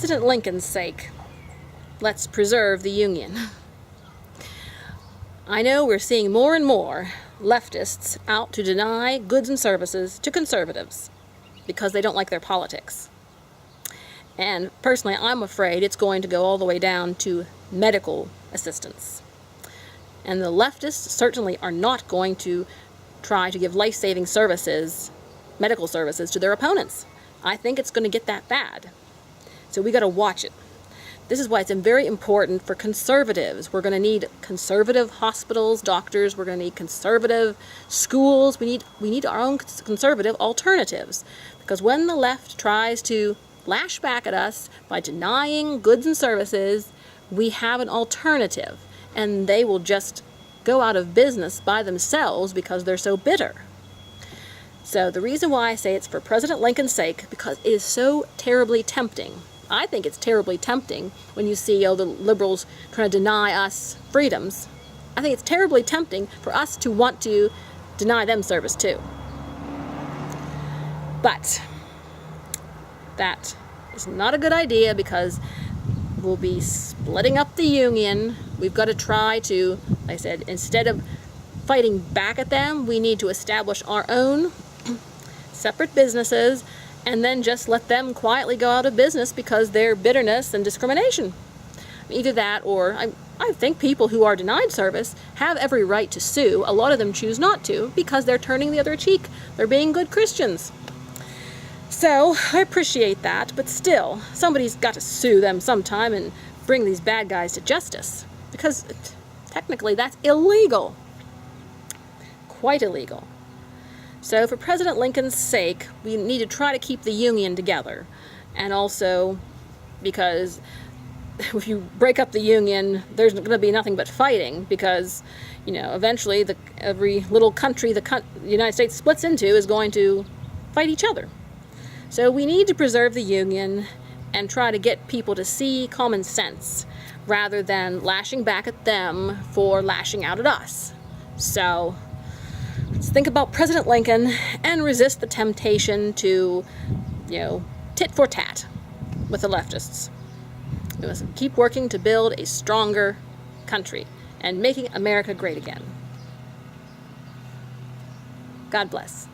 President Lincoln's sake, let's preserve the Union. I know we're seeing more and more leftists out to deny goods and services to conservatives because they don't like their politics. And personally, I'm afraid it's going to go all the way down to medical assistance. And the leftists certainly are not going to try to give life-saving services, medical services, to their opponents. I think it's going to get that bad. So we got to watch it. This is why it's very important for conservatives. We're going to need conservative hospitals, doctors. We're going to need conservative schools. We need our own conservative alternatives. Because when the left tries to lash back at us by denying goods and services, we have an alternative. And they will just go out of business by themselves because they're so bitter. So the reason why I say it's for President Lincoln's sake, because it is so terribly tempting. I think it's terribly tempting when you see the liberals trying to deny us freedoms. I think it's terribly tempting for us to want to deny them service too. But that is not a good idea because we'll be splitting up the Union. We've got to try to, like I said, instead of fighting back at them, we need to establish our own separate businesses and then just let them quietly go out of business because their bitterness and discrimination. Either that or I think people who are denied service have every right to sue. A lot of them choose not to because they're turning the other cheek. They're being good Christians. So I appreciate that, but still, somebody's got to sue them sometime and bring these bad guys to justice because technically that's illegal. Quite illegal. So for President Lincoln's sake, we need to try to keep the Union together. And also because if you break up the Union, there's going to be nothing but fighting because, eventually every little country the United States splits into is going to fight each other. So we need to preserve the Union and try to get people to see common sense rather than lashing back at them for lashing out at us. So let's think about President Lincoln and resist the temptation to, tit for tat with the leftists. We must keep working to build a stronger country and making America great again. God bless.